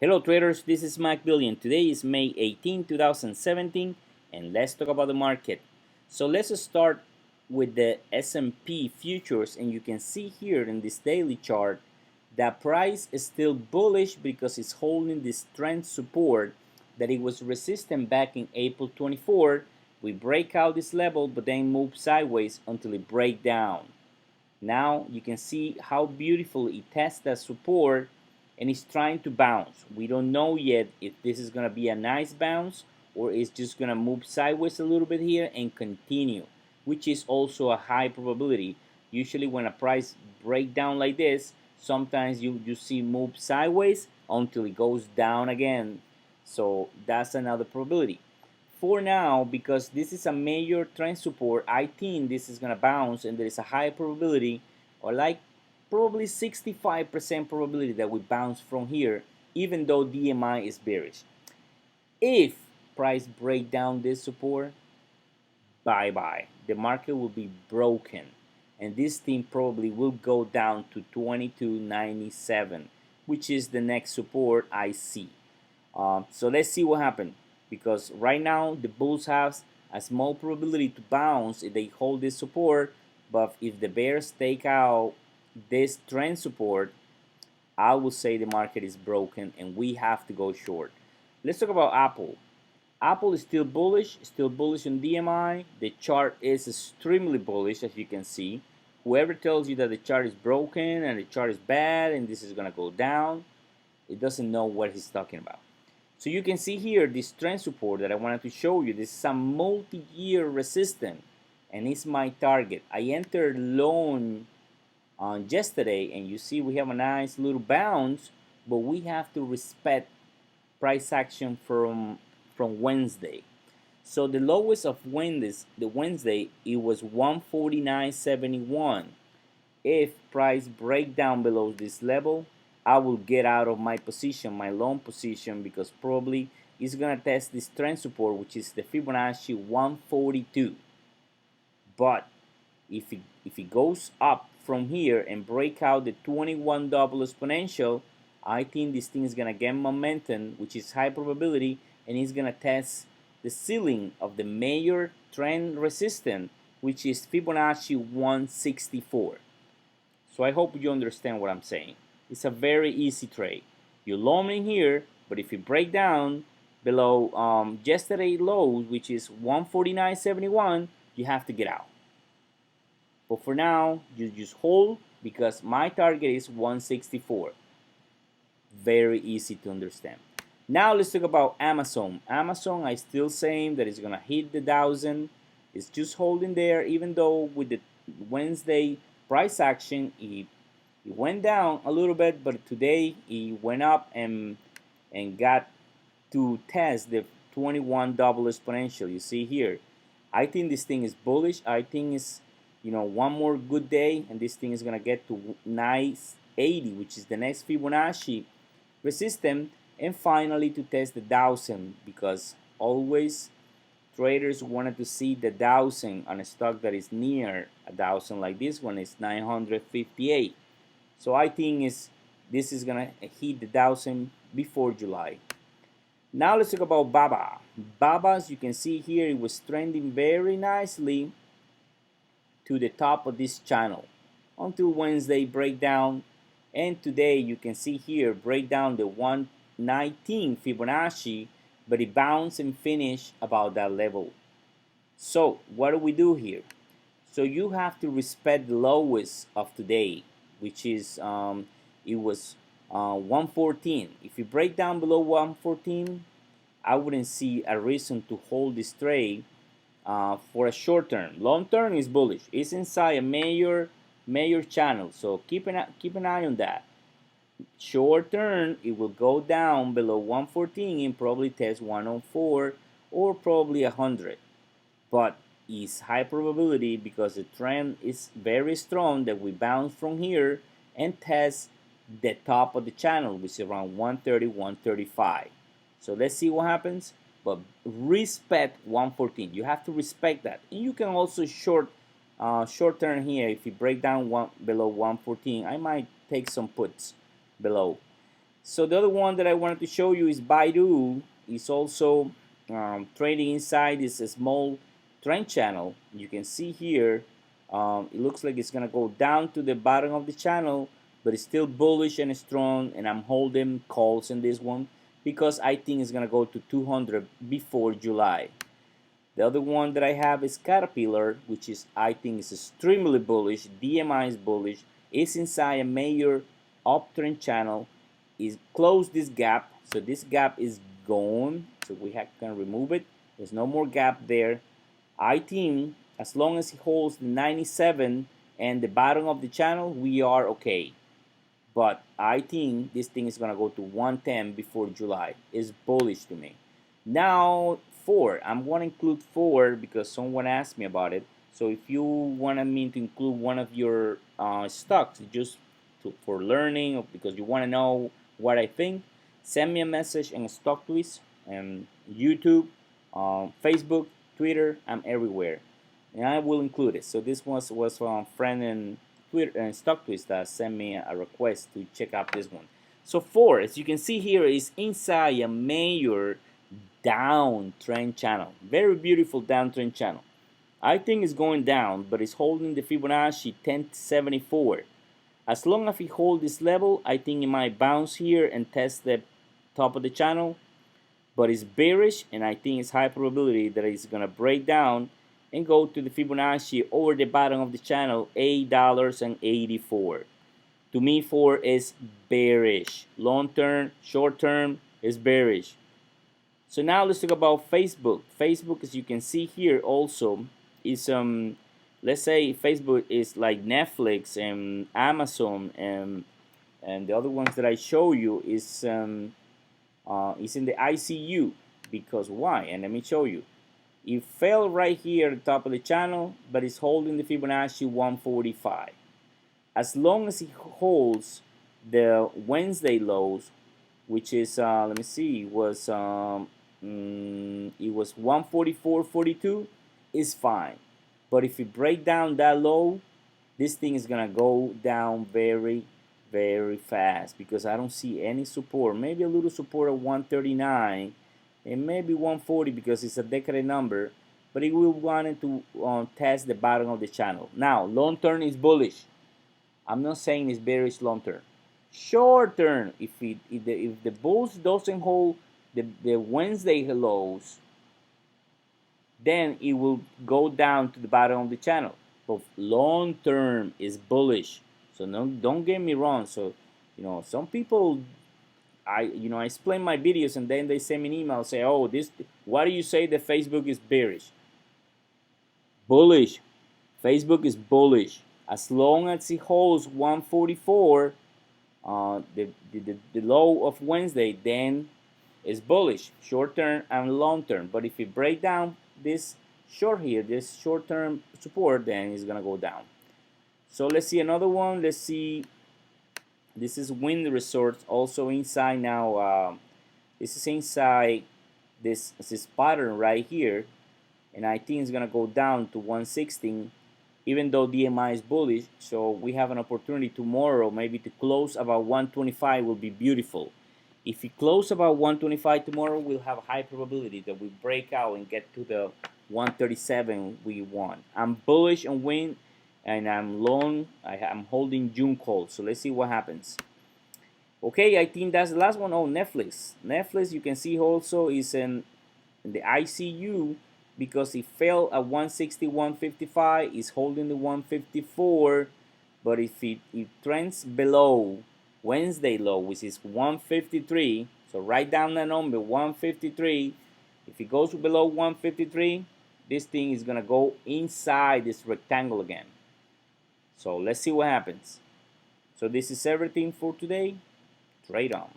Hello traders, this is Mike Billion. Today is May 18, 2017, and let's talk about the market. So let's start with the S&P futures, and you can see here in this daily chart that price is still bullish because it's holding this trend support that it was resistant back in April 24. We break out this level but then move sideways until it break down. Now you can see how beautiful it tests that support and it's trying to bounce. We don't know yet if this is going to be a nice bounce or it's just going to move sideways a little bit here and continue, which is also a high probability. Usually when a price break down like this, sometimes you see move sideways until it goes down again. So that's another probability. For now, because this is a major trend support, I think this is gonna bounce and there is a high probability, or like probably 65% probability that we bounce from here, even though DMI is bearish. If price break down this support, bye bye. The market will be broken, and this thing probably will go down to 2297, which is the next support I see. So let's see what happens, because right now the bulls have a small probability to bounce if they hold this support, but if the bears take out this trend support, I will say the market is broken and we have to go short. Let's talk about Apple. Apple is still bullish on DMI. The chart is extremely bullish, as you can see. Whoever tells you that the chart is broken and the chart is bad and this is gonna go down, it doesn't know what he's talking about. So you can see here this trend support that I wanted to show you. This is a multi-year resistance and it's my target. I entered long on yesterday and you see we have a nice little bounce, but we have to respect price action from Wednesday. So the lowest of Wednesday it was 149.71. If price break down below this level, I will get out of my position, my long position, because probably it's gonna test this trend support, which is the Fibonacci 142. But if it goes up from here and break out the 21 double exponential, I think this thing is gonna get momentum, which is high probability, and it's gonna test the ceiling of the major trend resistance, which is Fibonacci 164. So I hope you understand what I'm saying. It's a very easy trade. You long in here, but if you break down below yesterday lows, which is 149.71, you have to get out. But for now, you just hold because my target is 164. Very easy to understand. Now let's talk about Amazon. Amazon, I still saying that it's gonna hit the 1,000. It's just holding there, even though with the Wednesday price action, it went down a little bit, but today it went up and got to test the 21 double exponential. You see here, I think this thing is bullish. I think it's one more good day and this thing is gonna get to nice 80, which is the next Fibonacci resistance, and finally to test the 1,000, because always traders wanted to see the 1,000 on a stock that is near 1,000, like this one is 958. So I think this is gonna hit the 1,000 before July. Now let's talk about BABA. BABA, as you can see here, it was trending very nicely to the top of this channel until Wednesday breakdown, and today you can see here breakdown the 119 Fibonacci, but it bounced and finished about that level. So what do we do here? So you have to respect the lowest of today, which is it was 114. If you break down below 114, I wouldn't see a reason to hold this trade for a short term. Long term is bullish. It's inside a major channel, so keep an eye on that. Short term, it will go down below 114 and probably test 104 or probably 100, but it's high probability because the trend is very strong that we bounce from here and test the top of the channel, which is around 130, 135. So let's see what happens, but respect 114. You have to respect that, and you can also short term here. If you break down below 114, I might take some puts below. So the other one that I wanted to show you is Baidu. It's also trading inside this small trend channel. You can see here, it looks like it's gonna go down to the bottom of the channel, but it's still bullish and strong, and I'm holding calls in this one because I think it's gonna go to 200 before July. The other one that I have is Caterpillar, which is, I think, is extremely bullish. DMI is bullish. It's inside a major uptrend channel. Is closed this gap, so this gap is gone. So we can remove it. There's no more gap there. I think as long as it holds the 97 and the bottom of the channel, we are okay. But I think this thing is gonna go to 110 before July. It's bullish to me. Now Ford, I'm gonna include Ford because someone asked me about it. So if you want me to include one of your stocks just for learning or because you want to know what I think, send me a message in StockTwist and YouTube, Facebook, Twitter. I'm everywhere, and I will include it. So this was from a friend in Twitter and StockTwist that sent me a request to check out this one. So Ford, as you can see here, is inside a major downtrend channel. Very beautiful downtrend channel. I think it's going down, but it's holding the Fibonacci 1074. As long as it holds this level, I think it might bounce here and test the top of the channel. But it's bearish, and I think it's high probability that it's gonna break down and go to the Fibonacci over the bottom of the channel, $8.84. To me, Ford is bearish. Long term, short term is bearish. So now let's talk about Facebook. Facebook, as you can see here, also is let's say Facebook is like Netflix and Amazon and the other ones that I show you is in the ICU. Because why? And let me show you. It fell right here at the top of the channel, but it's holding the Fibonacci 145. As long as it holds the Wednesday lows, which is let me see, it was 144.42, is fine. But if you break down that low, this thing is gonna go down very, very fast because I don't see any support. Maybe a little support at 139 and maybe 140 because it's a decade number, but it will want to test the bottom of the channel. Now, long term is bullish. I'm not saying it's bearish long term. Short term, if the bulls doesn't hold the Wednesday lows, then it will go down to the bottom of the channel. But long term is bullish. So don't get me wrong. So some people, I explain my videos and then they send me an email say, oh, this, why do you say that Facebook is bearish? Bullish. Facebook is bullish. As long as it holds 144, the low of Wednesday, then it's bullish, short term and long term. But if you break down this short here, this short term support, then it's gonna go down. So let's see another one. Let's see. This is Wind Resorts, also inside now. This is inside this pattern right here, and I think it's gonna go down to 116. Even though DMI is bullish, so we have an opportunity tomorrow maybe to close about 125 will be beautiful. If we close about 125 tomorrow, we'll have a high probability that we break out and get to the 137 we want. I'm bullish on Wind and I'm long. I'm holding June calls, so let's see what happens. Okay, I think that's the last one. Oh, Netflix. Netflix, you can see also is in the ICU because it fell at 160, 155, is holding the 154, but if it trends below Wednesday low, which is 153, so write down the number 153. If it goes below 153, this thing is gonna go inside this rectangle again. So let's see what happens. So this is everything for today. Trade on.